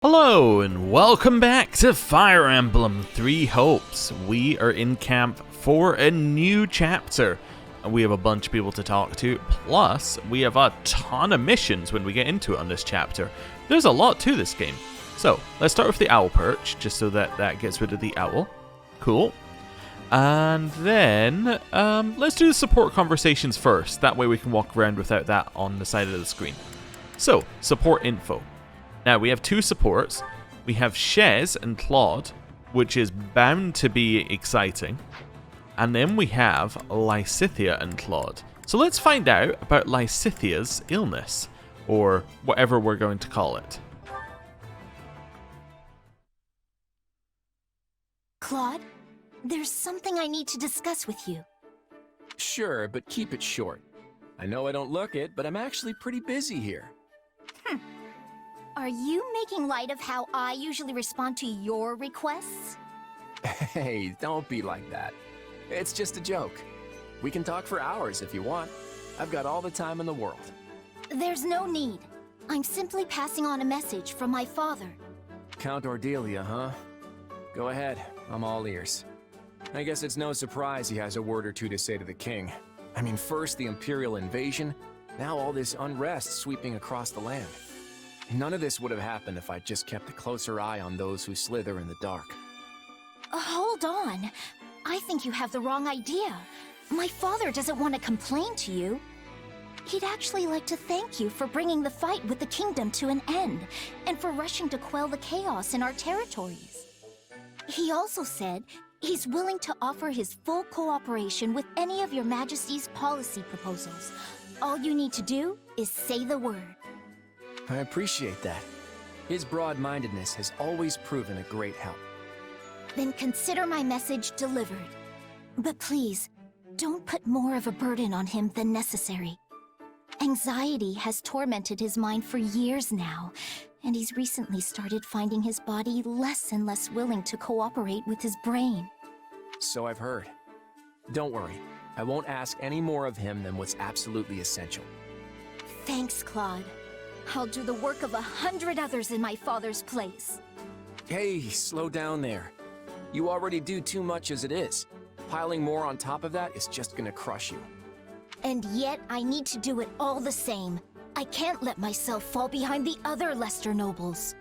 Hello and welcome back to Fire Emblem Three Hopes. We are in camp for a new chapter and we have a bunch of people to talk to, plus we have a ton of missions when we get into it on this chapter. There's a lot to this game. So let's start with the owl perch, just so that gets rid of the owl. Cool. And then let's do the support conversations first, that way we can walk around without that on the side of the screen. So, support info. Now, we have two supports. We have Shez and Claude, which is bound to be exciting. And then we have Lysithea and Claude. So let's find out about Lysithea's illness, or whatever we're going to call it. Claude, there's something I need to discuss with you. Sure, but keep it short. I know I don't look it, but I'm actually pretty busy here. Are you making light of how I usually respond to your requests? Hey, don't be like that. It's just a joke. We can talk for hours if you want. I've got all the time in the world. There's no need. I'm simply passing on a message from my father. Count Ordelia, huh? Go ahead, I'm all ears. I guess it's no surprise he has a word or two to say to the king. I mean, first the Imperial invasion, now all this unrest sweeping across the land. None of this would have happened if I'd just kept a closer eye on those who slither in the dark. Hold on. I think you have the wrong idea. My father doesn't want to complain to you. He'd actually like to thank you for bringing the fight with the kingdom to an end, and for rushing to quell the chaos in our territories. He also said he's willing to offer his full cooperation with any of your Majesty's policy proposals. All you need to do is say the word. I appreciate that. His broad-mindedness has always proven a great help. Then consider my message delivered. But please, don't put more of a burden on him than necessary. Anxiety has tormented his mind for years now, and he's recently started finding his body less and less willing to cooperate with his brain. So I've heard. Don't worry, I won't ask any more of him than what's absolutely essential. Thanks, Claude. I'll do the work of 100 others in my father's place. Hey, slow down there. You already do too much as it is. Piling more on top of that is just gonna crush you. And yet, I need to do it all the same. I can't let myself fall behind the other Leicester nobles.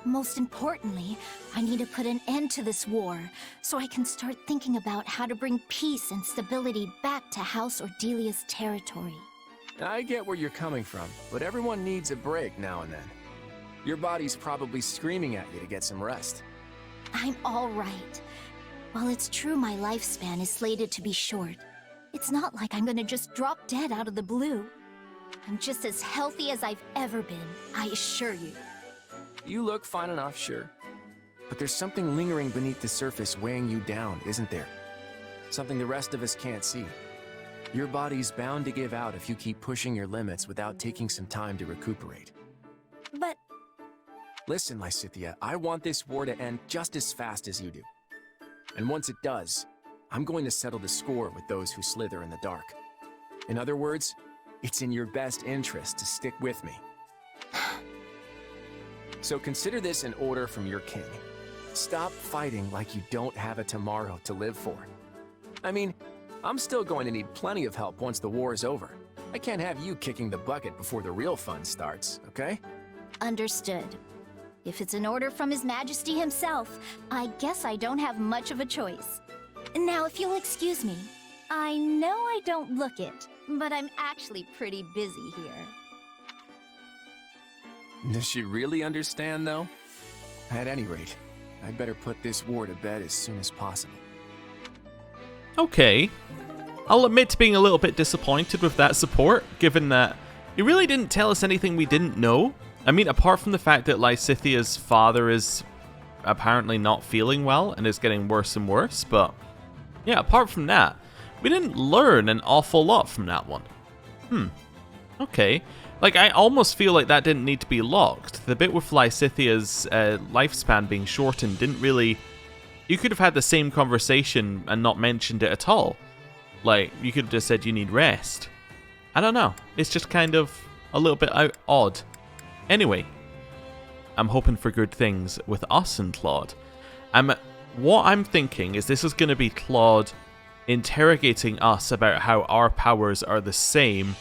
Most importantly, I need to put an end to this war, so I can start thinking about how to bring peace and stability back to House Ordelia's territory. I get where you're coming from, but everyone needs a break now and then. Your body's probably screaming at you to get some rest. I'm all right. While it's true my lifespan is slated to be short, it's not like I'm gonna just drop dead out of the blue. I'm just as healthy as I've ever been, I assure you. You look fine enough, sure. But there's something lingering beneath the surface weighing you down, isn't there? Something the rest of us can't see. Your body's bound to give out if you keep pushing your limits without taking some time to recuperate. But... Listen, Lysithea, I want this war to end just as fast as you do. And once it does, I'm going to settle the score with those who slither in the dark. In other words, it's in your best interest to stick with me. So consider this an order from your king. Stop fighting like you don't have a tomorrow to live for. I mean, I'm still going to need plenty of help once the war is over. I can't have you kicking the bucket before the real fun starts, okay? Understood. If it's an order from His Majesty himself, I guess I don't have much of a choice. Now, if you'll excuse me, I know I don't look it, but I'm actually pretty busy here. Does she really understand, though? At any rate, I'd better put this war to bed as soon as possible. Okay. I'll admit to being a little bit disappointed with that support, given that he really didn't tell us anything we didn't know. I mean, apart from the fact that Lysithea's father is apparently not feeling well and is getting worse and worse, but yeah, apart from that, we didn't learn an awful lot from that one. Okay. Like, I almost feel like that didn't need to be locked. The bit with Lysithea's lifespan being shortened didn't really... You could have had the same conversation and not mentioned it at all. Like, you could have just said you need rest. I don't know. It's just kind of a little bit odd. Anyway, I'm hoping for good things with us and Claude. What I'm thinking is this is going to be Claude interrogating us about how our powers are the same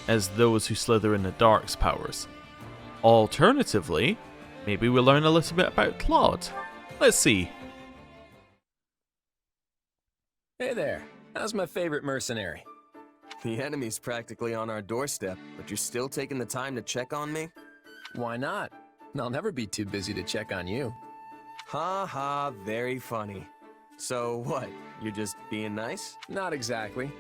as those who slither in the dark's powers. Alternatively, maybe we'll learn a little bit about Claude. Let's see. Hey there, how's my favorite mercenary? The enemy's practically on our doorstep, but you're still taking the time to check on me? Why not? I'll never be too busy to check on you. Ha ha, very funny. So what, you're just being nice? Not exactly.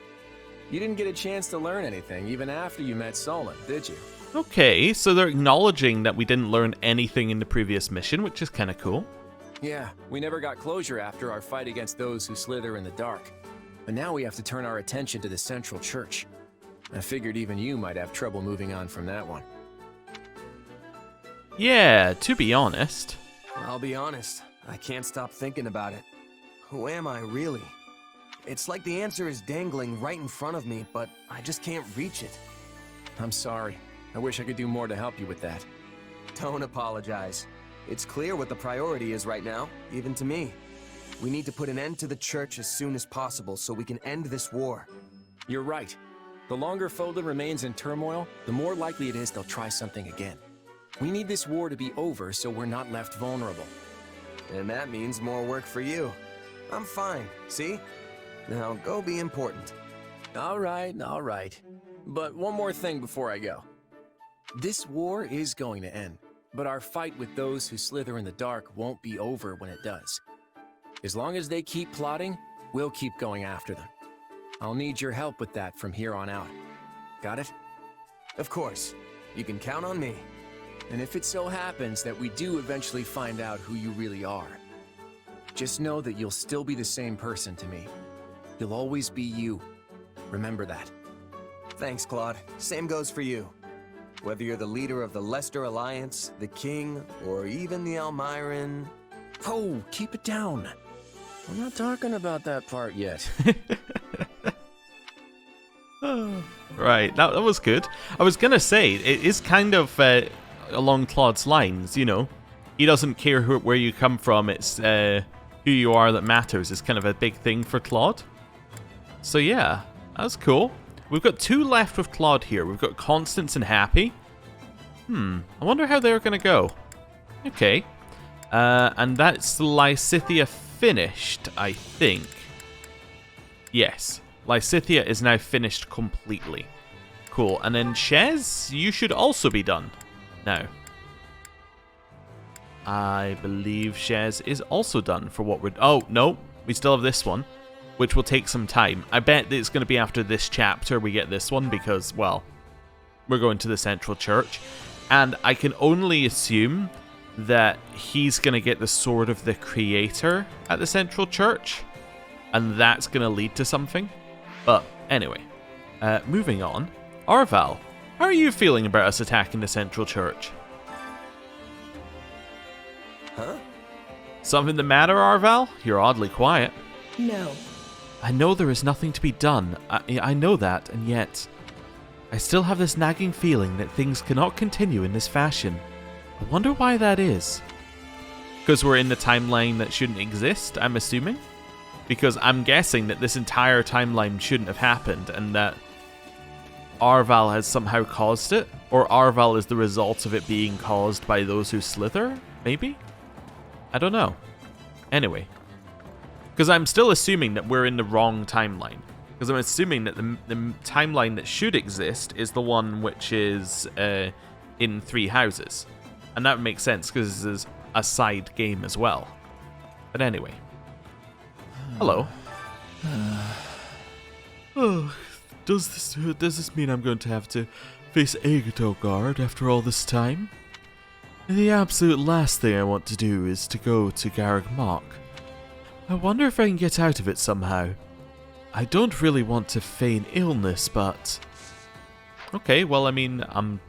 You didn't get a chance to learn anything even after you met Fódlan, did you? Okay, so they're acknowledging that we didn't learn anything in the previous mission, which is kind of cool. Yeah, we never got closure after our fight against those who slither in the dark. But now we have to turn our attention to the central church. I figured even you might have trouble moving on from that one. Yeah, to be honest. I'll be honest, I can't stop thinking about it. Who am I, really? It's like the answer is dangling right in front of me, but I just can't reach it. I'm sorry. I wish I could do more to help you with that. Don't apologize. It's clear what the priority is right now, even to me. We need to put an end to the church as soon as possible so we can end this war. You're right. The longer Fódlan remains in turmoil, the more likely it is they'll try something again. We need this war to be over so we're not left vulnerable. And that means more work for you. I'm fine, see? Now go be important. All right. But one more thing before I go. This war is going to end, but our fight with those who slither in the dark won't be over when it does. As long as they keep plotting, we'll keep going after them. I'll need your help with that from here on out. Got it? Of course. You can count on me. And if it so happens that we do eventually find out who you really are, just know that you'll still be the same person to me. You'll always be you. Remember that. Thanks, Claude. Same goes for you. Whether you're the leader of the Leicester Alliance, the King, or even the Almiran... Oh, keep it down. We're not talking about that part yet. Right, that was good. I was going to say, it is kind of along Claude's lines, you know. He doesn't care where you come from, it's who you are that matters. It's kind of a big thing for Claude. So yeah, that's cool. We've got 2 left with Claude here. We've got Constance and Happy. I wonder how they're going to go. Okay. And that's Lysithea finished, I think. Yes. Lysithea is now finished completely. Cool. And then Shez, you should also be done now. I believe Shez is also done for what we're... Oh, no. We still have this one, which will take some time. I bet that it's going to be after this chapter we get this one because, well, we're going to the Central Church. And I can only assume that he's going to get the Sword of the Creator at the Central Church. And that's going to lead to something. But anyway, moving on. Arval, how are you feeling about us attacking the Central Church? Huh? Something the matter, Arval? You're oddly quiet. No. I know there is nothing to be done. I know that, and yet I still have this nagging feeling that things cannot continue in this fashion. I wonder why that is. Because we're in the timeline that shouldn't exist, I'm assuming? Because I'm guessing that this entire timeline shouldn't have happened, and that Arval has somehow caused it? Or Arval is the result of it being caused by those who slither? Maybe? I don't know. Anyway. Because I'm still assuming that we're in the wrong timeline. Because I'm assuming that the timeline that should exist is the one which is in 3 houses. And that would make sense because this is a side game as well. But anyway. Hello. Oh, does this mean I'm going to have to face Eagletogard after all this time? The absolute last thing I want to do is to go to Garreg Mach. I wonder if I can get out of it somehow. I don't really want to feign illness, but... Okay, well, I mean, I'm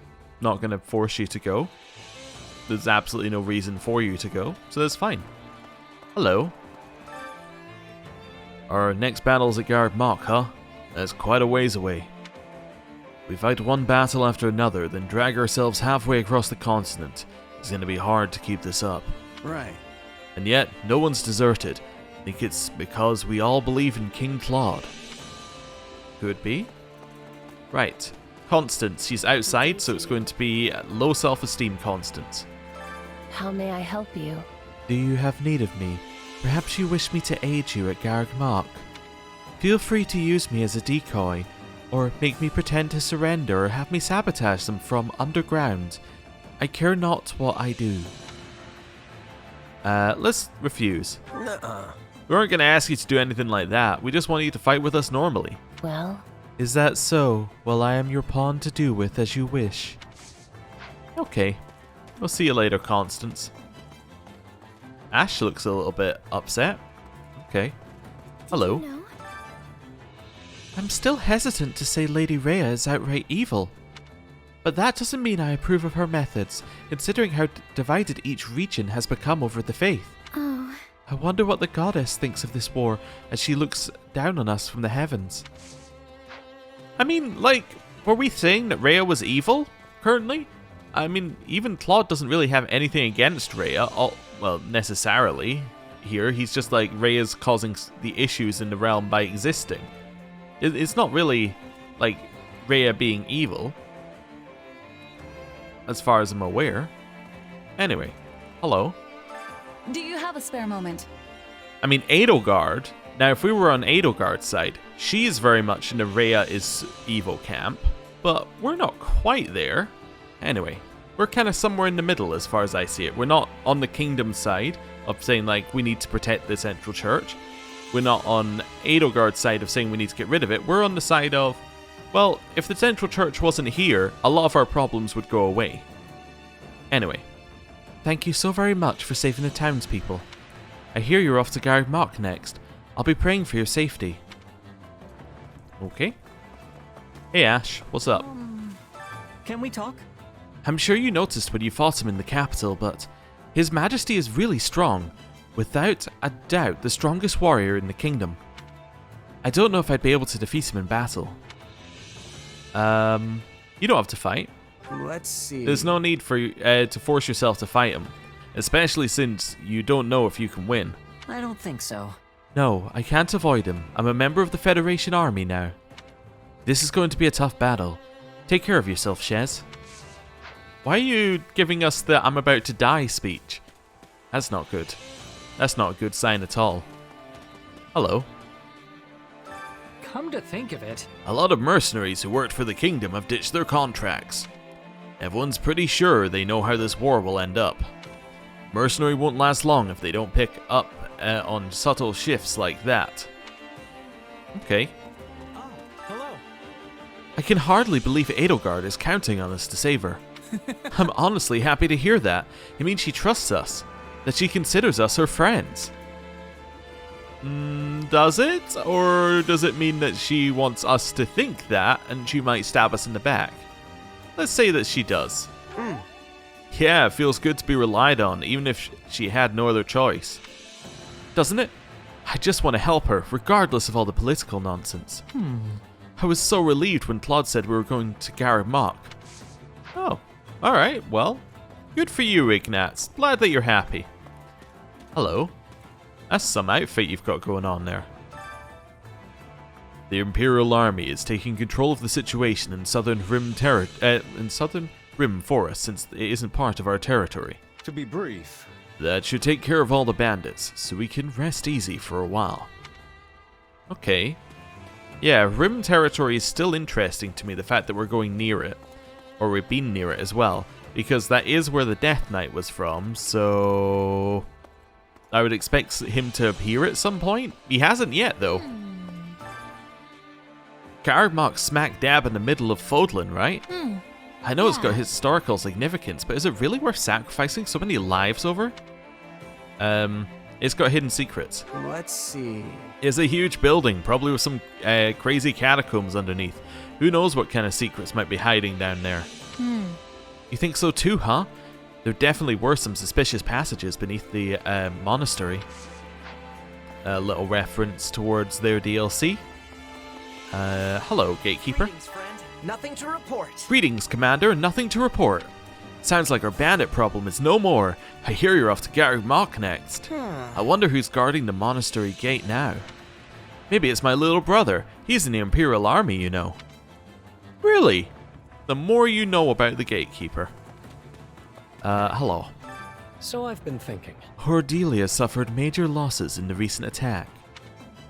not going to force you to go. There's absolutely no reason for you to go, so that's fine. Hello. Our next battle's at Garreg Mach, huh? That's quite a ways away. We fight one battle after another, then drag ourselves halfway across the continent, It's gonna be hard to keep this up. Right. And yet, no one's deserted. I think it's because we all believe in King Claude. Could be. Right. Constance, she's outside, so it's going to be low self-esteem Constance. How may I help you? Do you have need of me? Perhaps you wish me to aid you at Garg Mach. Feel free to use me as a decoy, or make me pretend to surrender, or have me sabotage them from underground. I care not what I do. Let's refuse. Nuh-uh. We weren't going to ask you to do anything like that. We just want you to fight with us normally. Well, Is that so? Well, I am your pawn to do with as you wish. Okay. We'll see you later, Constance. Ash looks a little bit upset. Okay. Hello. You know? I'm still hesitant to say Lady Rhea is outright evil. But that doesn't mean I approve of her methods, considering how divided each region has become over the faith. Oh, I wonder what the goddess thinks of this war as she looks down on us from the heavens. I mean, like, were we saying that Rhea was evil, currently? I mean, even Claude doesn't really have anything against Rhea, well, necessarily, here. He's just like, Rhea's causing the issues in the realm by existing. It's not really, like, Rhea being evil, as far as I'm aware. Anyway, hello. Do you have a spare moment? I mean, Edelgard. Now, if we were on Edelgard's side, she is very much in the Rhea is evil camp, but we're not quite there. Anyway, we're kind of somewhere in the middle as far as I see it. We're not on the kingdom side of saying, like, we need to protect the central church. We're not on Edelgard's side of saying we need to get rid of it. We're on the side of, well, if the central church wasn't here, a lot of our problems would go away. Anyway, thank you so very much for saving the townspeople. I hear you're off to Garg Mach next. I'll be praying for your safety. Okay. Hey Ash, what's up? Can we talk? I'm sure you noticed when you fought him in the capital, but His Majesty is really strong. Without a doubt, the strongest warrior in the kingdom. I don't know if I'd be able to defeat him in battle. You don't have to fight. Let's see. There's no need for you to force yourself to fight him, especially since you don't know if you can win. I don't think so. No, I can't avoid him. I'm a member of the Federation Army now. This is going to be a tough battle. Take care of yourself, Shez. Why are you giving us the I'm about to die speech? That's not good. That's not a good sign at all. Hello. Come to think of it, A lot of mercenaries who worked for the kingdom have ditched their contracts. Everyone's pretty sure they know how this war will end up. Mercenary won't last long if they don't pick up on subtle shifts like that. Okay. oh, hello. I can hardly believe Edelgard is counting on us to save her. I'm honestly happy to hear that. It means she trusts us, that she considers us her friends. Does it? Or does it mean that she wants us to think that and she might stab us in the back? Let's say that she does. Yeah, it feels good to be relied on, even if she had no other choice. Doesn't it? I just want to help her, regardless of all the political nonsense. I was so relieved when Claude said we were going to Garg Mach. Oh, alright, well, good for you, Ignatz. Glad that you're happy. Hello. That's some outfit you've got going on there. The Imperial Army is taking control of the situation in Southern Rim Forest since it isn't part of our territory. To be brief. That should take care of all the bandits, so we can rest easy for a while. Okay. Yeah, Rim territory is still interesting to me, the fact that we're going near it. Or we've been near it as well, because that is where the Death Knight was from, so I would expect him to appear at some point. He hasn't yet, though. Garg Mach's smack dab in the middle of Fódlan, right? I know it's got historical significance, but is it really worth sacrificing so many lives over? It's got hidden secrets. Let's see. It's a huge building, probably with some crazy catacombs underneath. Who knows what kind of secrets might be hiding down there? You think so too, huh? There definitely were some suspicious passages beneath the monastery. A little reference towards their DLC. Hello, Gatekeeper. Greetings, friend. Nothing to report. Greetings, Commander. Nothing to report. Sounds like our bandit problem is no more. I hear you're off to Garreg Mach next. I wonder who's guarding the monastery gate now. Maybe it's my little brother. He's in the Imperial Army, you know. Really? The more you know about the gatekeeper. Hello. So I've been thinking. Ordelia suffered major losses in the recent attack.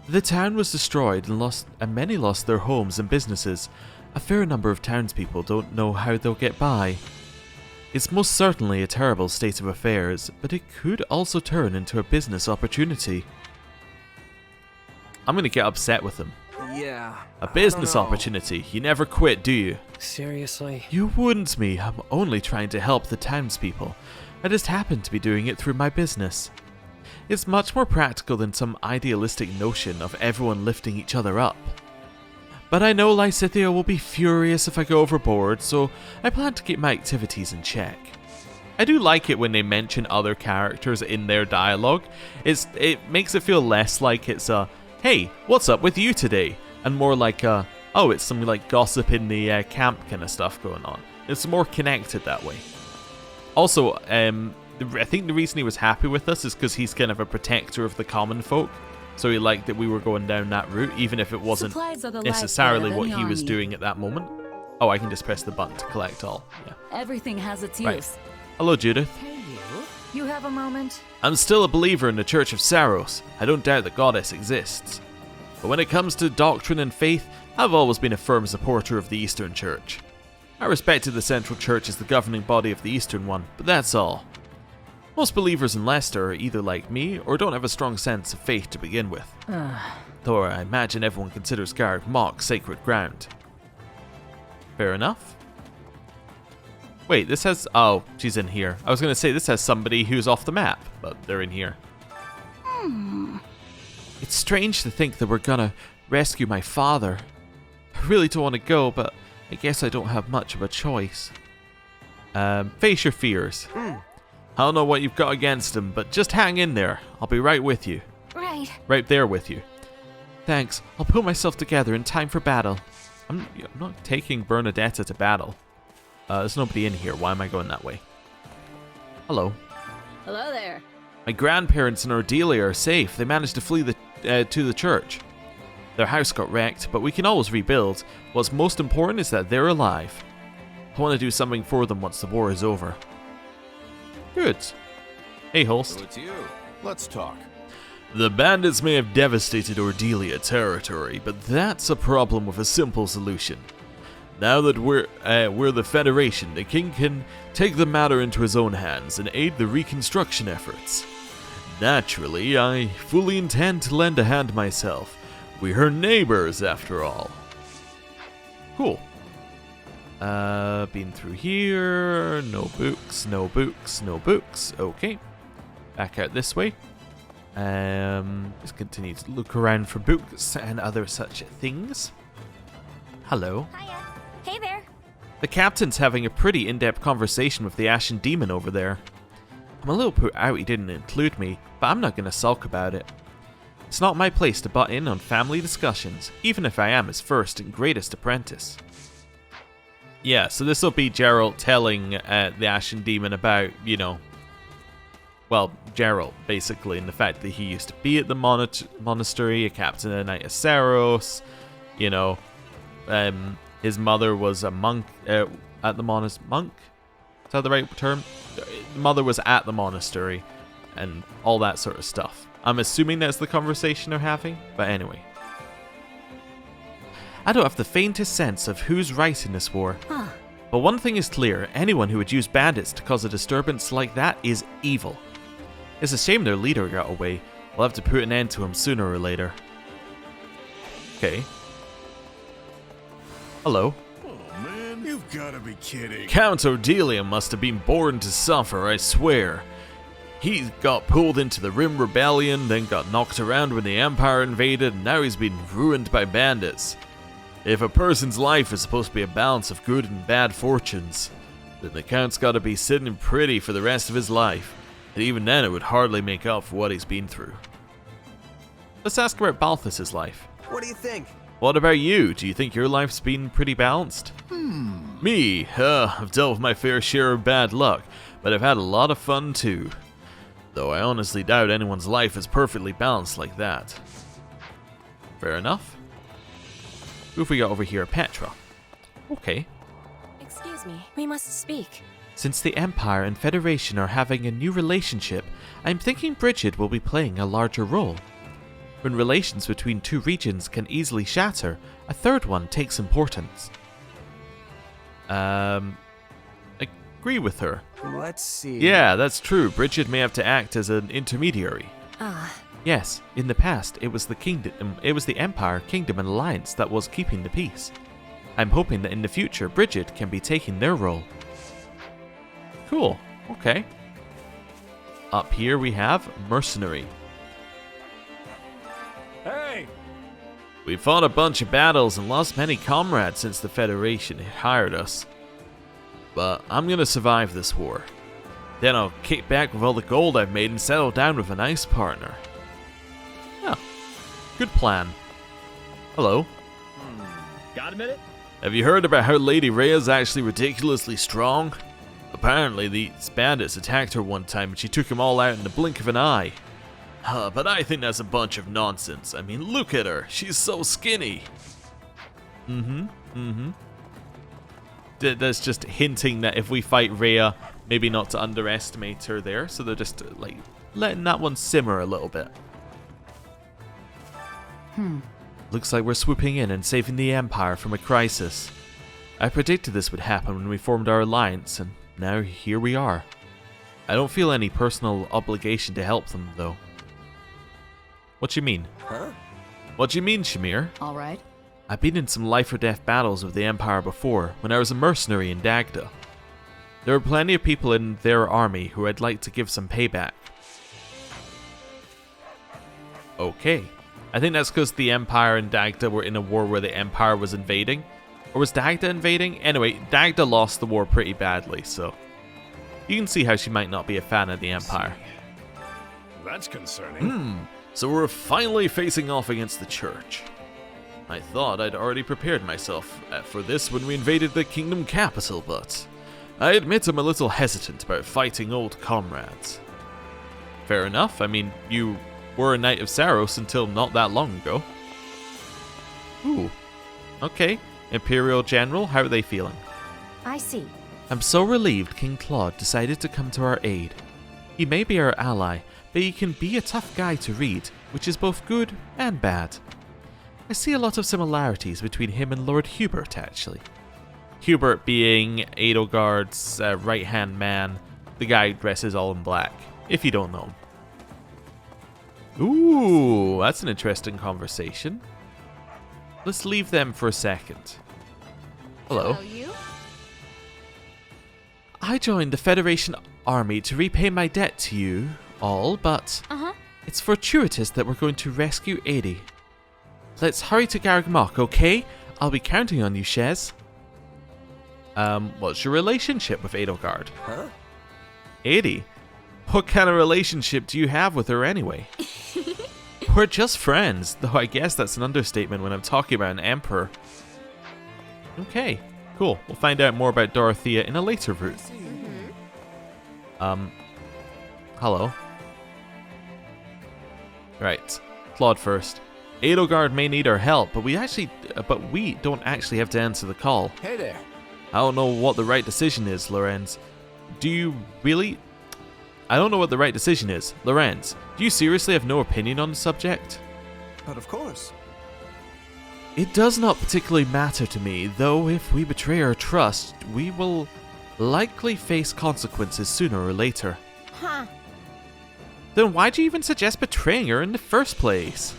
The town was destroyed and many lost their homes and businesses. A fair number of townspeople don't know how they'll get by. It's most certainly a terrible state of affairs, but it could also turn into a business opportunity. I'm gonna get upset with him. Yeah. A business opportunity. You never quit, do you? Seriously? You wouldn't me. I'm only trying to help the townspeople. I just happen to be doing it through my business. It's much more practical than some idealistic notion of everyone lifting each other up. But I know Lysithea will be furious if I go overboard, so I plan to keep my activities in check. I do like it when they mention other characters in their dialogue. It makes it feel less like it's a, hey, what's up with you today? And more like a, oh, it's some like gossip in the camp kind of stuff going on. It's more connected that way. Also, I think the reason he was happy with us is because he's kind of a protector of the common folk. So he liked that we were going down that route, even if it wasn't necessarily what he was doing at that moment. Oh, I can just press the button to collect all. Yeah. Everything has its Right. use. Hello, Judith. Hey, you have a moment? I'm still a believer in the Church of Saros. I don't doubt the goddess exists. But when it comes to doctrine and faith, I've always been a firm supporter of the Eastern Church. I respected the Central Church as the governing body of the Eastern one, but that's all. Most believers in Leicester are either like me or don't have a strong sense of faith to begin with. Though I imagine everyone considers Garreg Mach sacred ground. Fair enough. Wait, this has... oh, she's in here. I was going to say this has somebody who's off the map, but they're in here. It's strange to think that we're gonna rescue my father. I really don't want to go, but I guess I don't have much of a choice. Face your fears. I don't know what you've got against him, but just hang in there. I'll be right with you. Right. Right there with you. Thanks. I'll pull myself together in time for battle. I'm not taking Bernadetta to battle. There's nobody in here. Why am I going that way? Hello. Hello there. My grandparents and Ordelia are safe. They managed to flee to the church. Their house got wrecked, but we can always rebuild. What's most important is that they're alive. I want to do something for them once the war is over. Good. Hey, host. So it's you. Let's talk. The bandits may have devastated Ordelia territory, but that's a problem with a simple solution. Now that we're the Federation, the King can take the matter into his own hands and aid the reconstruction efforts. Naturally, I fully intend to lend a hand myself. We're her neighbors, after all. Cool. Been through here. No books, no books, no books. Okay. Back out this way. Just continue to look around for books and other such things. Hello. Hiya. Hey there. The captain's having a pretty in-depth conversation with the Ashen Demon over there. I'm a little put out he didn't include me, but I'm not going to sulk about it. It's not my place to butt in on family discussions, even if I am his first and greatest apprentice. Yeah, so this will be Geralt telling the Ashen Demon about, you know, well, Geralt, basically, and the fact that he used to be at the monastery, a captain of the Knight of Saros, you know, his mother was a monk at the monastery. Monk? Is that the right term? The mother was at the monastery, and all that sort of stuff. I'm assuming that's the conversation they're having, but anyway. I don't have the faintest sense of who's right in this war. But one thing is clear, anyone who would use bandits to cause a disturbance like that is evil. It's a shame their leader got away. We'll have to put an end to him sooner or later. Okay. Hello. Oh man, you've gotta be kidding. Count Ordelia must have been born to suffer, I swear. He got pulled into the Rim Rebellion, then got knocked around when the Empire invaded, and now he's been ruined by bandits. If a person's life is supposed to be a balance of good and bad fortunes, then the Count's gotta be sitting pretty for the rest of his life, and even then it would hardly make up for what he's been through. Let's ask about Balthus's life. What do you think? What about you? Do you think your life's been pretty balanced? Me, I've dealt with my fair share of bad luck, but I've had a lot of fun too. Though I honestly doubt anyone's life is perfectly balanced like that. Fair enough. Who have we got over here? Petra. Okay. Excuse me, we must speak. Since the Empire and Federation are having a new relationship, I'm thinking Bridget will be playing a larger role. When relations between two regions can easily shatter, a third one takes importance. Agree with her. Let's see. Yeah, that's true. Bridget may have to act as an intermediary. Ah, Yes, in the past, it was the Empire, Kingdom, and Alliance that was keeping the peace. I'm hoping that in the future, Bridget can be taking their role. Cool. Okay. Up here we have Mercenary. Hey! We fought a bunch of battles and lost many comrades since the Federation hired us. But I'm gonna survive this war. Then I'll kick back with all the gold I've made and settle down with a nice partner. Yeah, good plan. Hello. Got a minute? Have you heard about how Lady Rhea's actually ridiculously strong? Apparently these bandits attacked her one time and she took them all out in the blink of an eye. But I think that's a bunch of nonsense. I mean, look at her. She's so skinny. That's just hinting that if we fight Rhea, maybe not to underestimate her there. So they're just like letting that one simmer a little bit. Looks like we're swooping in and saving the Empire from a crisis. I predicted this would happen when we formed our alliance, and now here we are. I don't feel any personal obligation to help them, though. What you mean? Huh? What do you mean, Shamir? All right. I've been in some life-or-death battles with the Empire before, when I was a mercenary in Dagda. There are plenty of people in their army who I'd like to give some payback. Okay. I think that's because the Empire and Dagda were in a war where the Empire was invading. Or was Dagda invading? Anyway, Dagda lost the war pretty badly, so you can see how she might not be a fan of the Empire. That's concerning. So we're finally facing off against the Church. I thought I'd already prepared myself for this when we invaded the kingdom capital, but I admit I'm a little hesitant about fighting old comrades. Fair enough, I mean, you were a Knight of Saros until not that long ago. Ooh, okay. Imperial General, how are they feeling? I see. I'm so relieved King Claude decided to come to our aid. He may be our ally, but he can be a tough guy to read, which is both good and bad. I see a lot of similarities between him and Lord Hubert, actually. Hubert being Edelgard's right-hand man, the guy who dresses all in black, if you don't know him. Ooh, that's an interesting conversation. Let's leave them for a second. Hello. you? I joined the Federation army to repay my debt to you all, but it's fortuitous that we're going to rescue Adi. Let's hurry to Gargmok, okay? I'll be counting on you, Shez. What's your relationship with Edelgard? Huh? Adi? What kind of relationship do you have with her anyway? We're just friends, though I guess that's an understatement when I'm talking about an emperor. Okay, cool. We'll find out more about Dorothea in a later route. Hello. Right, Claude first. Edelgard may need our help, but we don't actually have to answer the call. Hey there. I don't know what the right decision is, Lorenz. Do you really? I don't know what the right decision is. Lorenz, do you seriously have no opinion on the subject? But of course. It does not particularly matter to me, though if we betray our trust, we will likely face consequences sooner or later. Huh. Then why'd you even suggest betraying her in the first place?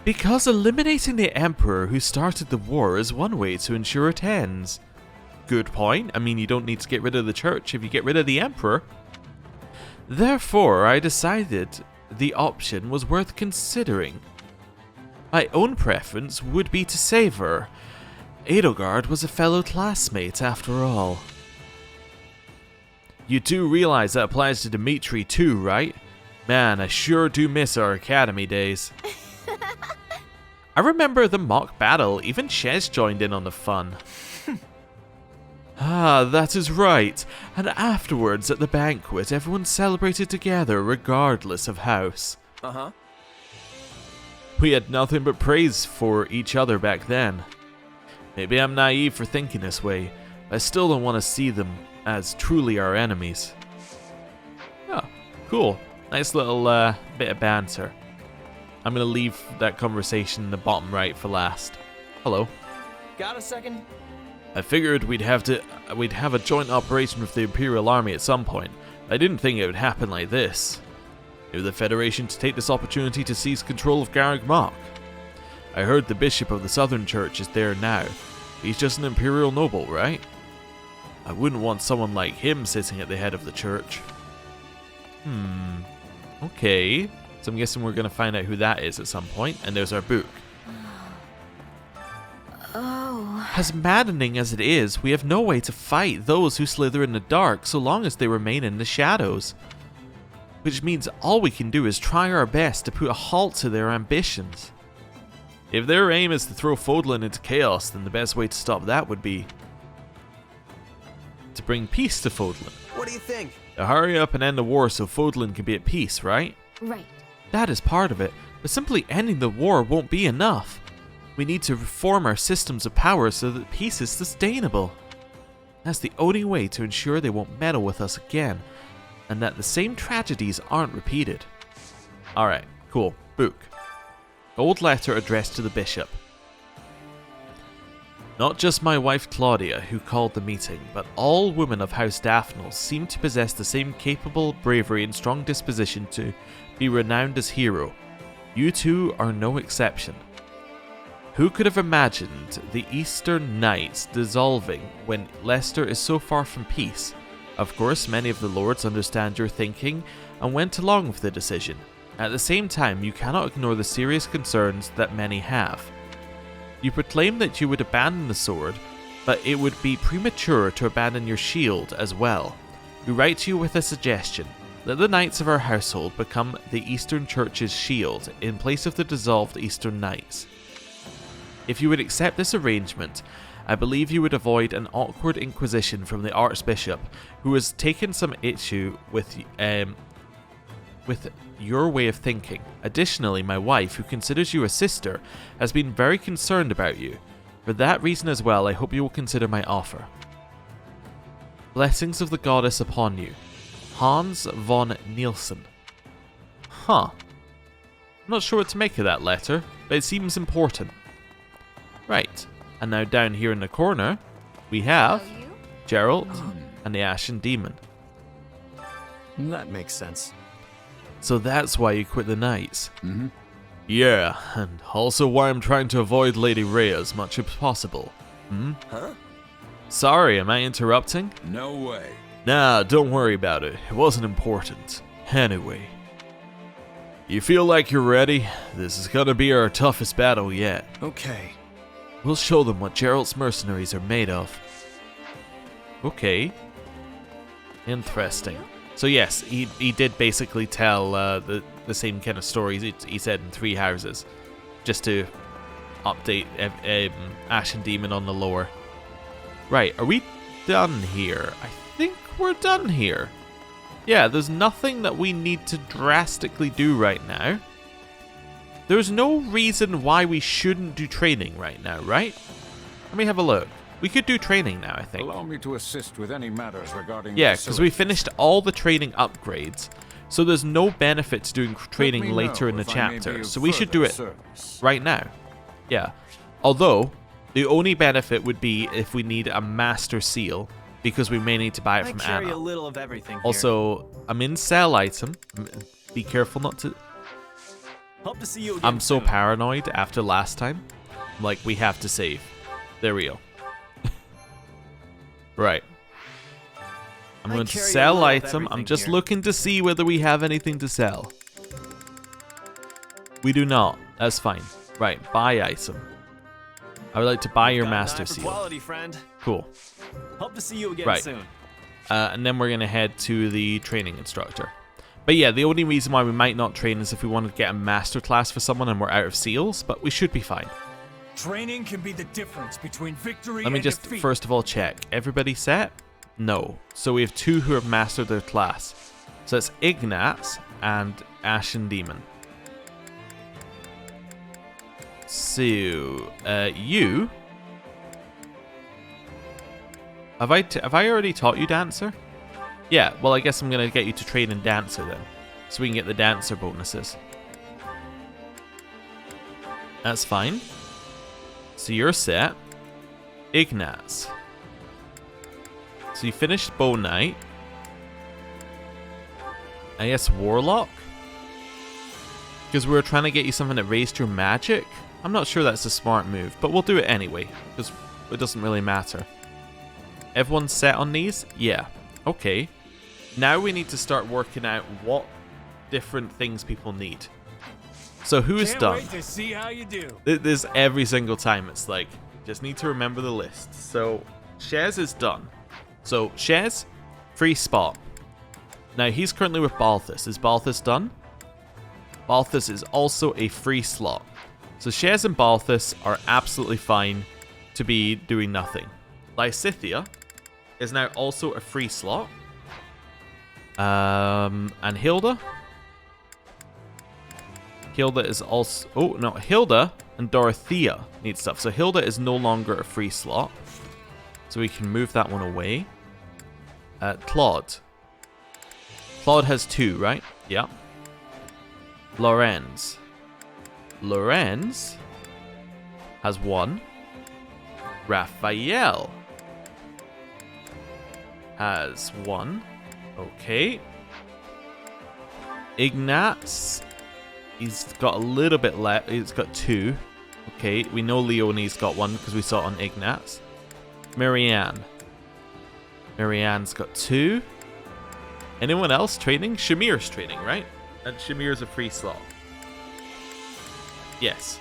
Because eliminating the Emperor who started the war is one way to ensure it ends. Good point. I mean, you don't need to get rid of the Church if you get rid of the Emperor. Therefore, I decided the option was worth considering. My own preference would be to save her. Edelgard was a fellow classmate after all. You do realize that applies to Dimitri too, right? Man, I sure do miss our academy days. I remember the mock battle, even Shez joined in on the fun. Ah, that is right. And afterwards, at the banquet, everyone celebrated together regardless of house. Uh-huh. We had nothing but praise for each other back then. Maybe I'm naive for thinking this way, but I still don't want to see them as truly our enemies. Oh, cool. Nice little bit of banter. I'm going to leave that conversation in the bottom right for last. Hello. Got a second? I figured we'd have a joint operation with the Imperial Army at some point. I didn't think it would happen like this. Maybe the Federation to take this opportunity to seize control of Garreg Mach. I heard the Bishop of the Southern Church is there now. He's just an Imperial noble, right? I wouldn't want someone like him sitting at the head of the church. Okay. So I'm guessing we're going to find out who that is at some point, and there's our book. Oh. As maddening as it is, we have no way to fight those who slither in the dark so long as they remain in the shadows. Which means all we can do is try our best to put a halt to their ambitions. If their aim is to throw Fódlan into chaos, then the best way to stop that would be to bring peace to Fódlan. What do you think? To hurry up and end the war so Fódlan can be at peace, right? Right. That is part of it, but simply ending the war won't be enough. We need to reform our systems of power so that peace is sustainable. That's the only way to ensure they won't meddle with us again, and that the same tragedies aren't repeated. Alright, cool. Book. Gold letter addressed to the bishop. Not just my wife Claudia who called the meeting, but all women of House Daphnos seem to possess the same capable bravery and strong disposition to be renowned as hero. You two are no exception. Who could have imagined the Eastern Knights dissolving when Leicester is so far from peace? Of course, many of the lords understand your thinking and went along with the decision. At the same time, you cannot ignore the serious concerns that many have. You proclaim that you would abandon the sword, but it would be premature to abandon your shield as well. We write to you with a suggestion. Let the knights of our household become the Eastern Church's shield in place of the dissolved Eastern Knights. If you would accept this arrangement, I believe you would avoid an awkward inquisition from the Archbishop, who has taken some issue with your way of thinking. Additionally, my wife, who considers you a sister, has been very concerned about you. For that reason as well, I hope you will consider my offer. Blessings of the goddess upon you. Hans von Nielsen. Huh. I'm not sure what to make of that letter, but it seems important. Right, and now down here in the corner, we have Geralt and the Ashen Demon. That makes sense. So that's why you quit the Knights. Mm-hmm. Yeah, and also why I'm trying to avoid Lady Rhea as much as possible. Huh? Sorry, am I interrupting? No way. Nah, don't worry about it. It wasn't important. Anyway. You feel like you're ready? This is gonna be our toughest battle yet. Okay. We'll show them what Geralt's mercenaries are made of. Okay. Interesting. So yes, he did basically tell the same kind of stories he said in Three Houses. Just to update Ashen Demon on the lore. Right, are we done here? I think we're done here. Yeah, there's nothing that we need to drastically do right now. There's no reason why we shouldn't do training right now, right? Let me have a look. We could do training now, I think. Allow me to assist with any matters regarding. Yeah, because we finished all the training upgrades, so there's no benefit to doing training later in the chapter. So we should do it right now. Yeah. Although, the only benefit would be if we need a master seal, because we may need to buy it from carry Anna. a little of everything here. Also, I'm in sell item. Be careful not to... Hope to see you again I'm so soon. paranoid after last time. Like, we have to save. There we go. Right. I'm going to carry a sell little of item. I'm everything just here. looking to see whether we have anything to sell. We do not. That's fine. Right, buy item. I would like to buy your Got an eye master for seal. quality, friend. Cool. Hope to see you again Right. soon. And then we're going to head to the training instructor. But yeah, the only reason why we might not train is if we want to get a master class for someone and we're out of seals, but we should be fine. Training can be the difference between victory Let me and just defeat. first of all check. Everybody set? No. So we have 2 who have mastered their class. So it's Ignatz and Ashen Demon. So, you... Have I already taught you Dancer? Yeah, well I guess I'm going to get you to train in Dancer then. So we can get the Dancer bonuses. That's fine. So you're set. Ignatz. So you finished Bow Knight. I guess Warlock? Because we were trying to get you something that raised your magic? I'm not sure that's a smart move, but we'll do it anyway, because it doesn't really matter. Everyone's set on these? Yeah. Okay. Now we need to start working out what different things people need. So who's Can't done? wait to see how you do. This every single time. It's like, just need to remember the list. So Shez is done. So Shez, free spot. Now he's currently with Balthus. Is Balthus done? Balthus is also a free slot. So Shez and Balthus are absolutely fine to be doing nothing. Lysithea is now also a free slot. And Hilda? Hilda is also... Oh, no. Hilda and Dorothea need stuff. So Hilda is no longer a free slot. So we can move that one away. Claude. Claude has 2, right? Yeah. Lorenz. Lorenz has 1. Raphael has 1. Okay. Ignatz, he's got a little bit left. He's got 2. Okay, we know Leonie's got 1 because we saw it on Ignatz. Marianne. Marianne's got 2. Anyone else training? Shamir's training, right? And Shamir's a free slot. Yes.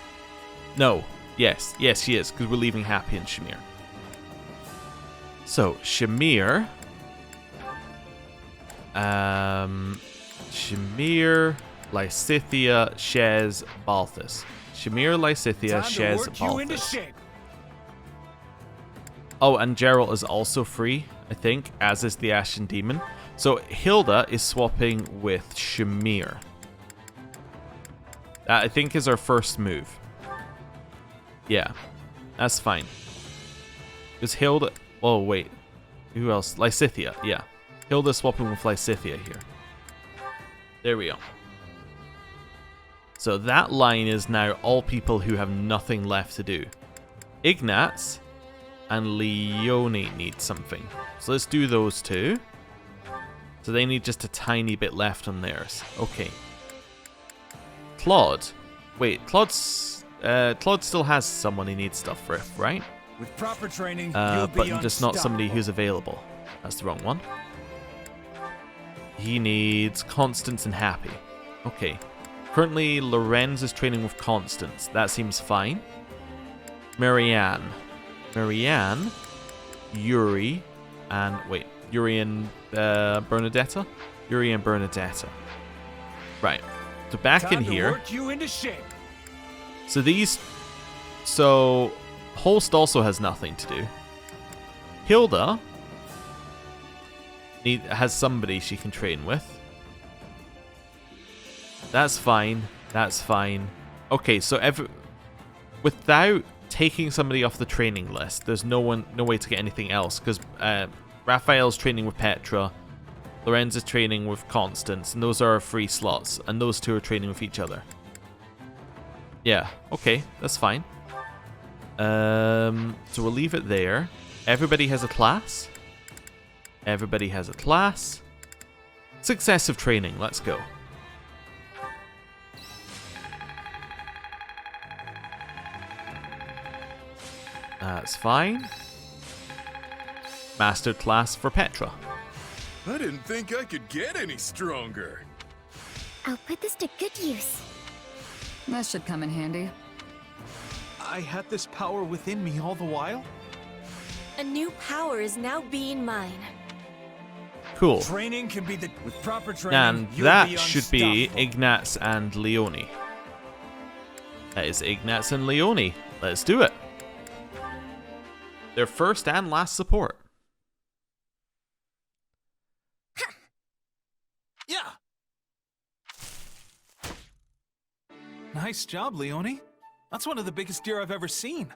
No. Yes. Yes, she is, because we're leaving Happy and Shamir. So, Shamir... Shamir, Lysithea, Shez, Balthus. Shamir, Lysithea, Shez, Balthus. Oh, and Geralt is also free, I think, as is the Ashen Demon. So Hilda is swapping with Shamir. That, I think, is our first move. Yeah, that's fine. Because Hilda... Oh, wait. Who else? Lysithea, yeah. Hilda swapping with Lysithea here. There we go. So that line is now all people who have nothing left to do. Ignatz and Leonie need something. So let's do those 2. So they need just a tiny bit left on theirs. Okay. Claude. Wait, Claude still has someone he needs stuff for, right? With proper training, but just not somebody who's available. That's the wrong one. He needs Constance and Happy. Okay. Currently, Lorenz is training with Constance. That seems fine. Marianne. Marianne, Yuri, and... Wait. Yuri and Bernadetta? Yuri and Bernadetta. Right. So back in here. Work you into shape. So these... So... Holst also has nothing to do. Hilda... has somebody she can train with. That's fine. That's fine. Okay, so without taking somebody off the training list, there's no way to get anything else, because Raphael's training with Petra, Lorenz is training with Constance, and those are our free slots, and those 2 are training with each other. Yeah, okay, that's fine. So we'll leave it there. Everybody has a class. Everybody has a class. Successive training, let's go. That's fine. Mastered class for Petra. I didn't think I could get any stronger. I'll put this to good use. That should come in handy. I had this power within me all the while? A new power is now being mine. Cool. Training can be with proper training. And that should be Ignatz and Leonie. That is Ignatz and Leonie. Let's do it. Their first and last support. Yeah. Nice job, Leonie. That's one of the biggest deer I've ever seen.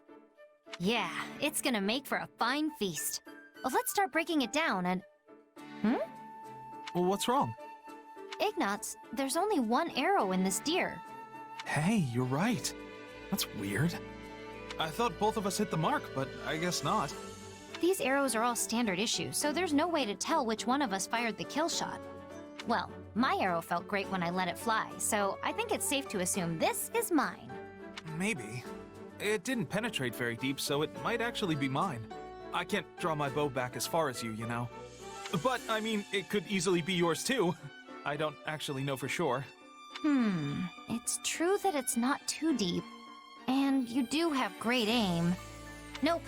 Yeah, it's gonna make for a fine feast. Well, let's start breaking it down and... Well, what's wrong? Ignatz, there's only one arrow in this deer. Hey, you're right. That's weird. I thought both of us hit the mark, but I guess not. These arrows are all standard issue, so there's no way to tell which one of us fired the kill shot. Well, my arrow felt great when I let it fly, so I think it's safe to assume this is mine. Maybe. It didn't penetrate very deep, so it might actually be mine. I can't draw my bow back as far as you know. But, I mean, it could easily be yours too. I don't actually know for sure. It's true that it's not too deep. And you do have great aim. Nope,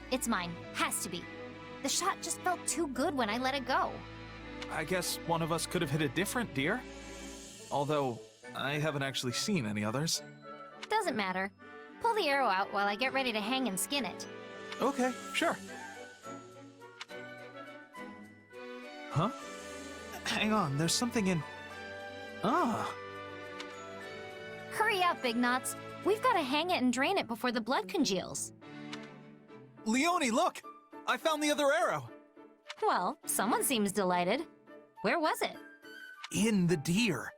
it's mine. Has to be. The shot just felt too good when I let it go. I guess one of us could have hit a different deer. Although, I haven't actually seen any others. Doesn't matter. Pull the arrow out while I get ready to hang and skin it. Okay, sure. Huh? Hang on, there's something in... Ah. Hurry up, Ignatz. We've got to hang it and drain it before the blood congeals. Leonie, look! I found the other arrow! Well, someone seems delighted. Where was it? In the deer.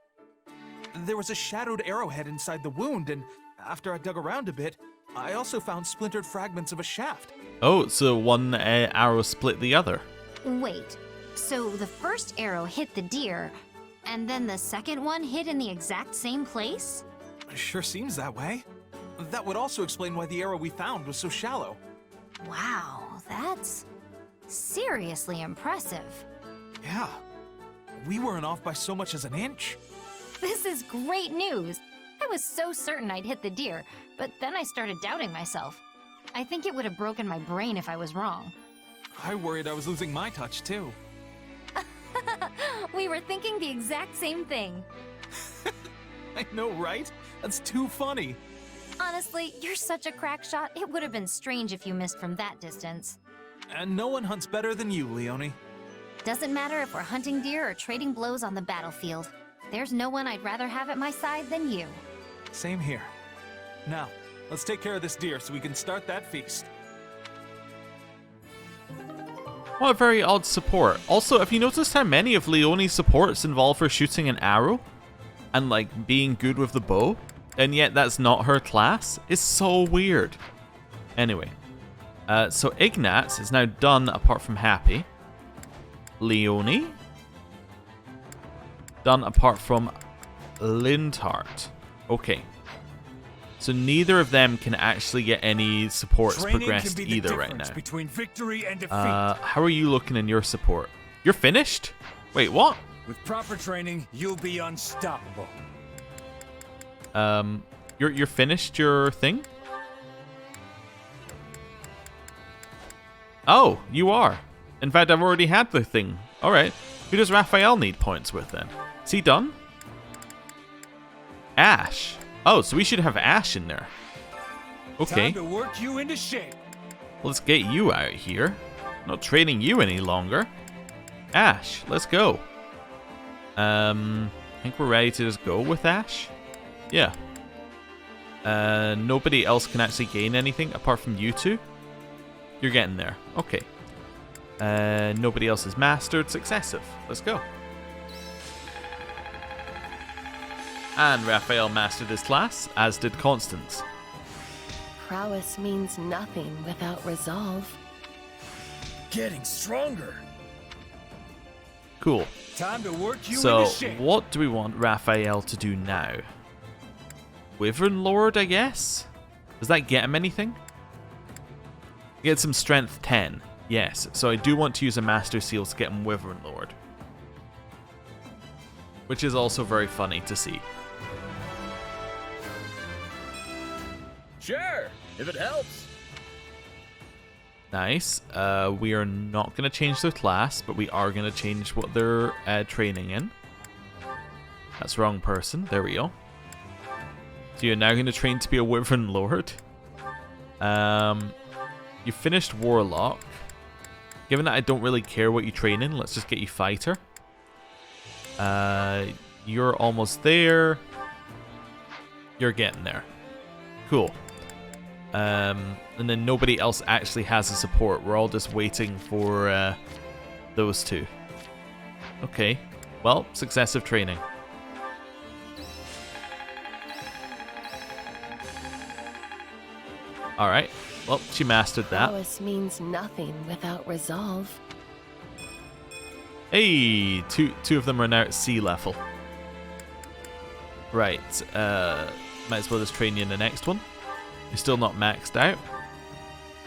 There was a shadowed arrowhead inside the wound, and after I dug around a bit, I also found splintered fragments of a shaft. Oh, so one arrow split the other. Wait, so the first arrow hit the deer, and then the second one hit in the exact same place? Sure seems that way. That would also explain why the arrow we found was so shallow. Wow, that's seriously impressive. Yeah. We weren't off by so much as an inch. This is great news. I was so certain I'd hit the deer, but then I started doubting myself. I think it would have broken my brain if I was wrong. I worried I was losing my touch, too. We were thinking the exact same thing. I know, right? That's too funny. Honestly, you're such a crack shot, it would have been strange if you missed from that distance. And no one hunts better than you, Leonie. Doesn't matter if we're hunting deer or trading blows on the battlefield. There's no one I'd rather have at my side than you. Same here. Now, let's take care of this deer so we can start that feast. What a very odd support. Also, have you noticed how many of Leonie's supports involve her shooting an arrow? And like being good with the bow? And yet that's not her class? It's so weird. Anyway. So Ignatz is now done apart from Happy. Leonie. Done apart from Lintart. Okay. So neither of them can actually get any supports progressed either right now. Between victory and defeat. How are you looking in your support? You're finished? Wait, what? With proper training, you'll be unstoppable. You're finished your thing? Oh, you are. In fact, I've already had the thing. Alright. Who does Raphael need points with then? Is he done? Ash. Oh, so we should have Ash in there. Okay. Time to work you into shape. Let's get you out here. Not training you any longer. Ash, let's go. I think we're ready to just go with Ash. Yeah. Nobody else can actually gain anything apart from you two. You're getting there. Okay. Nobody else is mastered. Successive. Let's go. And Raphael mastered his class, as did Constance. Prowess means nothing without resolve. Getting stronger. Cool. Time to work you So, into shape. what do we want Raphael to do now? Wyvern Lord, I guess? Does that get him anything? Get some strength 10. Yes, so I do want to use a Master Seal to get him Wyvern Lord. Which is also very funny to see. Sure, if it helps. Nice. We are not going to change their class, but we are going to change what they're training in. That's wrong person. There we go. So you're now going to train to be a Wyvern Lord. You finished Warlock. Given that I don't really care what you train in, let's just get you Fighter. You're almost there. You're getting there. Cool. And then nobody else actually has a support. We're all just waiting for those two. Okay. Well, successive training. Alright. Well, she mastered that. Prowess means nothing without resolve. Hey, two of them are now at sea level. Right. Might as well just train you in the next one. You're still not maxed out.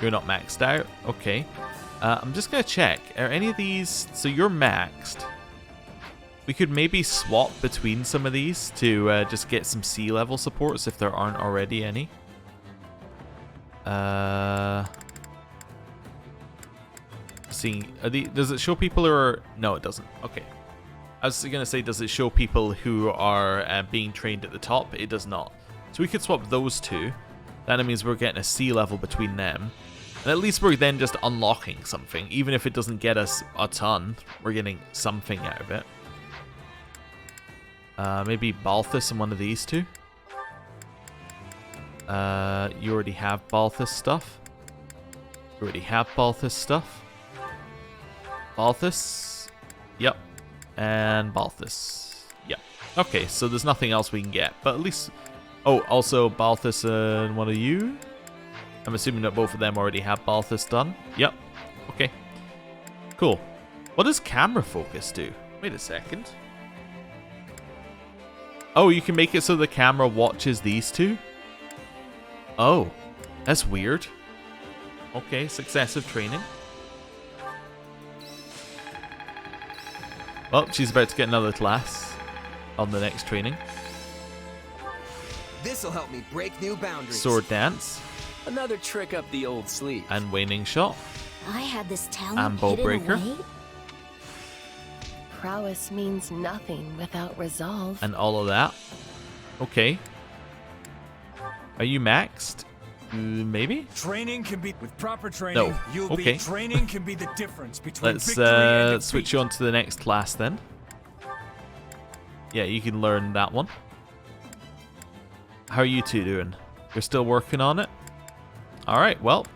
You're not maxed out. Okay. I'm just going to check. Are any of these... So you're maxed. We could maybe swap between some of these to just get some sea level supports if there aren't already any. See, does it show people who are... No, it doesn't. Okay. I was going to say, does it show people who are being trained at the top? It does not. So we could swap those two. That means we're getting a sea level between them. And at least we're then just unlocking something. Even if it doesn't get us a ton, we're getting something out of it. Maybe Balthus and one of these two. You already have Balthus stuff. You already have Balthus stuff. Balthus. Yep. And Balthus. Yep. Okay, so there's nothing else we can get. But at least... Oh, also Balthus and one of you? I'm assuming that both of them already have Balthus done. Yep. Okay. Cool. What does camera focus do? Wait a second. Oh, you can make it so the camera watches these two? Oh, that's weird. Okay, successive training. Well, she's about to get another class on the next training. This'll help me break new boundaries. Sword dance. Another trick up the old sleeve. And waning shot. I had this talent And bow hidden breaker. away? Prowess means nothing without resolve. And all of that. Okay. Are you maxed? Maybe? Training can be with proper training. No. You'll Okay. be training can be the difference between Let's victory and defeat. switch you on to the next class then. Yeah, you can learn that one. How are you two doing? You're still working on it? Alright, well.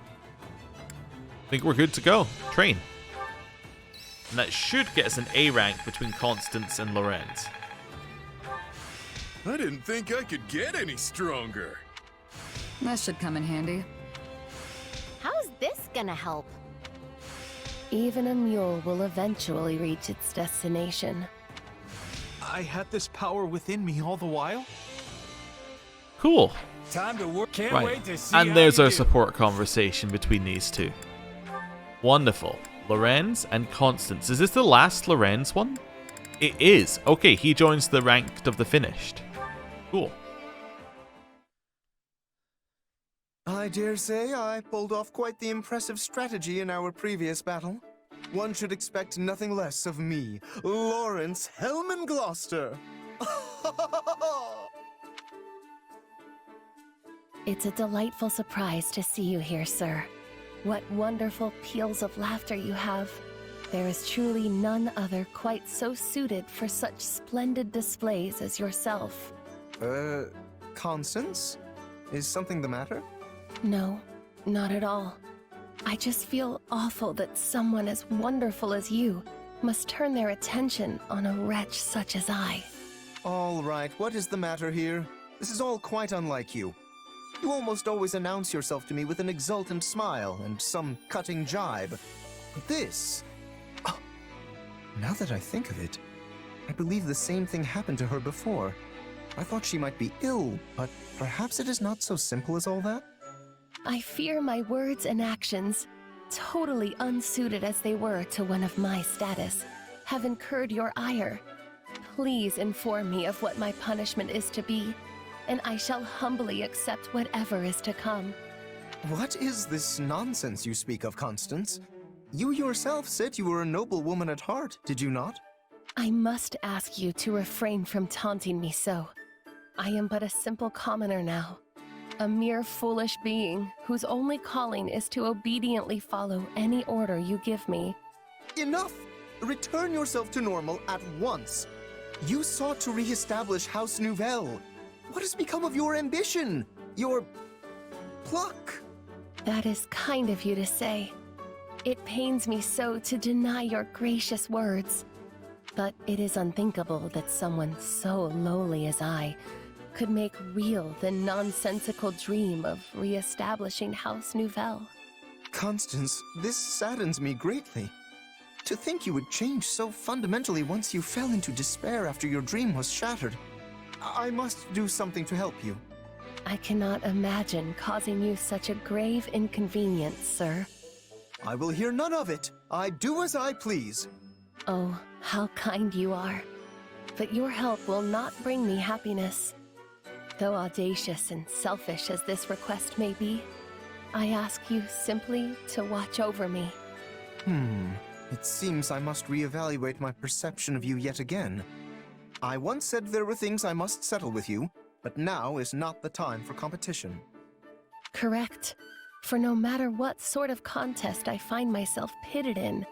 I think we're good to go. Train. And that should get us an A rank between Constance and Lorenz. I didn't think I could get any stronger. That should come in handy. How's this gonna help? Even a mule will eventually reach its destination. I had this power within me all the while? Cool. Time to work. Can't Right. wait to see And how there's you our do. support conversation between these two. Wonderful. Lorenz and Constance. Is this the last Lorenz one? It is. Okay, he joins the ranked of the finished. Cool. I dare say I pulled off quite the impressive strategy in our previous battle. One should expect nothing less of me, Lawrence Hellman Gloucester. It's a delightful surprise to see you here, sir. What wonderful peals of laughter you have. There is truly none other quite so suited for such splendid displays as yourself. Constance? Is something the matter? No, not at all. I just feel awful that someone as wonderful as you must turn their attention on a wretch such as I. All right, what is the matter here? This is all quite unlike you. You almost always announce yourself to me with an exultant smile and some cutting jibe. This... Oh, now that I think of it, I believe the same thing happened to her before. I thought she might be ill, but perhaps it is not so simple as all that? I fear my words and actions, totally unsuited as they were to one of my status, have incurred your ire. Please inform me of what my punishment is to be, and I shall humbly accept whatever is to come. What is this nonsense you speak of, Constance? You yourself said you were a noble woman at heart, did you not? I must ask you to refrain from taunting me so. I am but a simple commoner now. a mere foolish being whose only calling is to obediently follow any order you give me. Enough! Return yourself to normal at once. You sought to re-establish House Nouvelle. What has become of your ambition? Your pluck? That is kind of you to say. It pains me so to deny your gracious words. But it is unthinkable that someone so lowly as I could make real the nonsensical dream of re-establishing House Nouvelle. Constance, this saddens me greatly. To think you would change so fundamentally once you fell into despair after your dream was shattered. I must do something to help you. I cannot imagine causing you such a grave inconvenience, sir. I will hear none of it. I do as I please. Oh, how kind you are. But your help will not bring me happiness. Though audacious and selfish as this request may be, I ask you simply to watch over me. It seems I must reevaluate my perception of you yet again. I once said there were things I must settle with you, but now is not the time for competition. Correct. For no matter what sort of contest I find myself pitted in,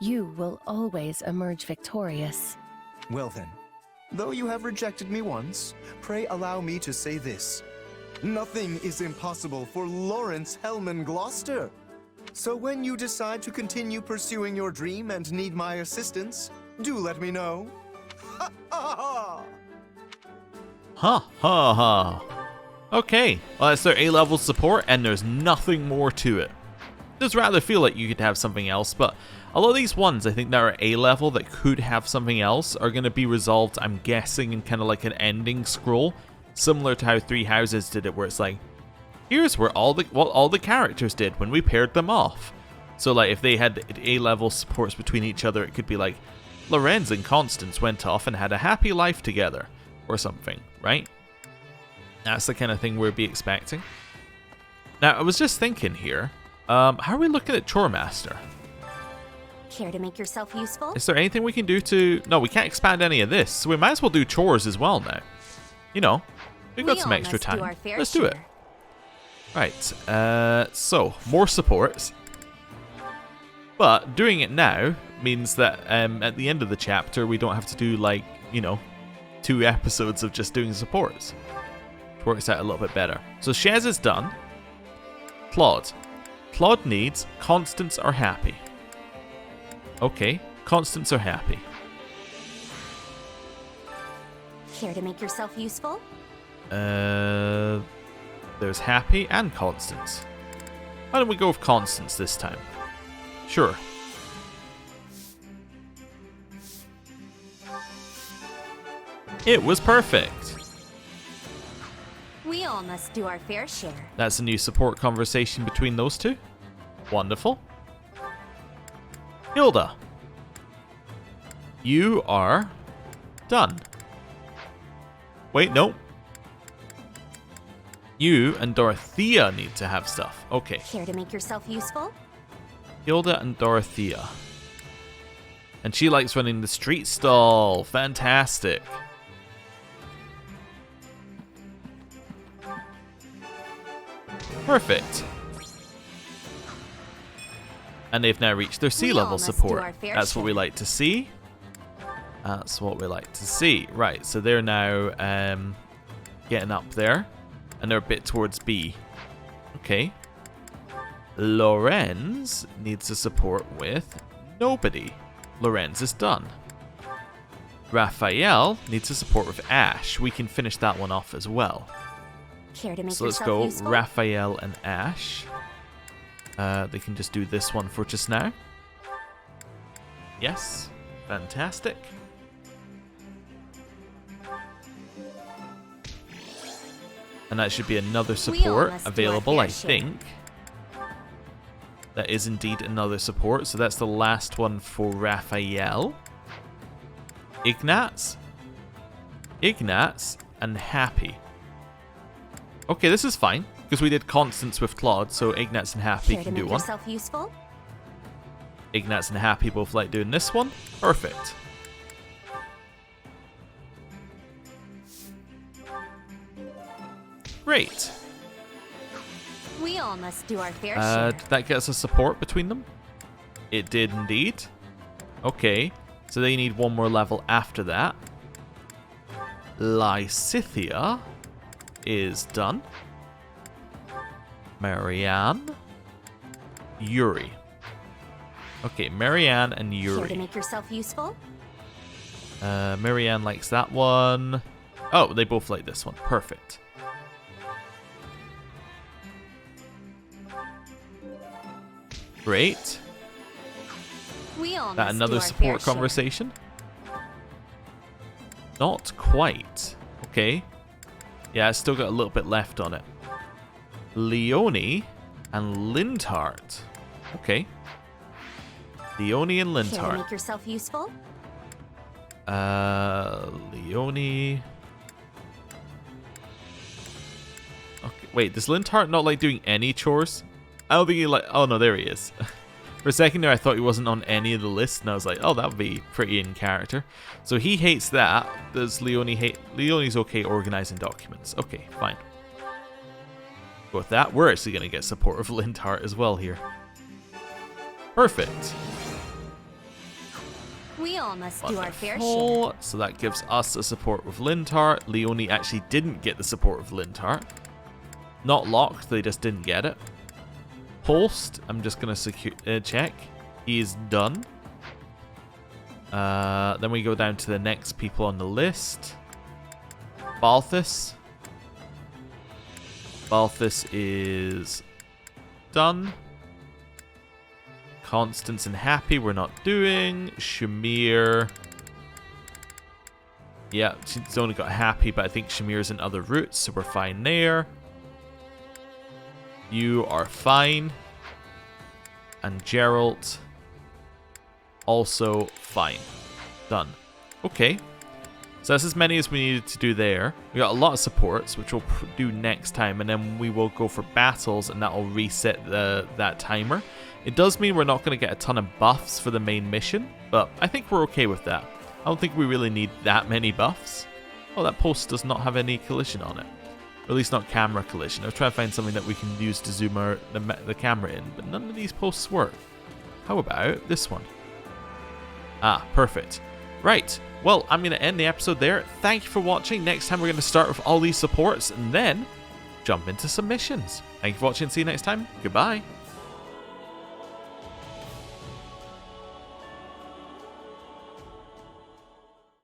you will always emerge victorious. Well then, though you have rejected me once, pray allow me to say this. Nothing is impossible for Lawrence Hellman Gloucester. So when you decide to continue pursuing your dream and need my assistance, do let me know. Ha ha ha! Ha ha ha. Okay, well that's their A-level support and there's nothing more to it. It does rather feel like you could have something else, but a lot of these ones I think that are A-level that could have something else are going to be resolved, I'm guessing, in kind of like an ending scroll, similar to how Three Houses did it, where it's like, here's where what all the characters did when we paired them off. So like if they had A-level supports between each other, it could be like Lorenz and Constance went off and had a happy life together or something, right? That's the kind of thing we'd be expecting. Now I was just thinking here, how are we looking at Chore Master? Care to make yourself useful? Is there anything we can do to... No, we can't expand any of this, so we might as well do chores as well now. You know, we've got some extra time. Let's do it. Right, so, more supports. But doing it now means that at the end of the chapter, we don't have to do, like, you know, 2 episodes of just doing supports. It works out a little bit better. So Shez is done. Claude. Claude needs Constance or Happy. Okay, Constance or Happy. Care to make yourself useful? There's Happy and Constance. Why don't we go with Constance this time? Sure. It was perfect. We all must do our fair share. That's a new support conversation between those two. Wonderful. Hilda. You are done. Wait, no. You and Dorothea need to have stuff. Okay. Care to make yourself useful? Hilda and Dorothea. And she likes running the street stall. Fantastic. Perfect. And they've now reached their C-level support. That's what we like to see. That's what we like to see. Right, so they're now getting up there. And they're a bit towards B. Okay. Lorenz needs to support with nobody. Lorenz is done. Raphael needs to support with Ash. We can finish that one off as well. Care to make So let's go Raphael and Ash. They can just do this one for just now. Yes. Fantastic. And that should be another support available, I think. That is indeed another support. So that's the last one for Raphael. Ignatz. Ignatz and Happy. Okay, this is fine. Because we did Constance with Claude, so Ignatz and Happy can do one. Useful? Ignatz and Happy both like doing this one. Perfect. Great. We all must do our fair share. Did that get us a support between them? It did indeed. Okay, so they need one more level after that. Lysithia is done. Marianne. Yuri. Okay, Marianne and Here to Yuri. make yourself useful? Marianne likes that one. Oh, they both like this one. Perfect. Great. We all That must another do our support fair conversation? Not quite. Okay. Yeah, it's still got a little bit left on it. Leonie and Linthart. Okay. Leonie and Share. Here to Linthart. make yourself useful? Leonie. Okay, wait, does Linthart not like doing any chores? I don't think he like. Oh no, there he is. For a second there, I thought he wasn't on any of the lists, and I was like, oh, that would be pretty in character. So he hates that. Does Leonie hate? Leonie's okay organizing documents. Okay, fine. Go with that. We're actually gonna get support of Linthart as well here. Perfect. We all must do our fair share. Wonderful. So that gives us a support with Linthart. Leonie actually didn't get the support of Linthart. Not locked, they just didn't get it. Holst, I'm just going to check. He's done. Then we go down to the next people on the list. Balthus. Balthus is done. Constance and Happy we're not doing. Shamir. Yeah, she's only got Happy, but I think Shamir's in other routes, so we're fine there. You are fine. And Geralt. Also fine. Done. Okay. So that's as many as we needed to do there. We got a lot of supports, which we'll do next time, and then we will go for battles, and that will reset that timer. It does mean we're not going to get a ton of buffs for the main mission, but I think we're okay with that. I don't think we really need that many buffs. Oh, that post does not have any collision on it. Or at least not camera collision. I was trying to find something that we can use to zoom the camera in, but none of these posts work. How about this one? Ah, perfect. Right. Well, I'm going to end the episode there. Thank you for watching. Next time we're going to start with all these supports and then jump into some missions. Thank you for watching. See you next time. Goodbye.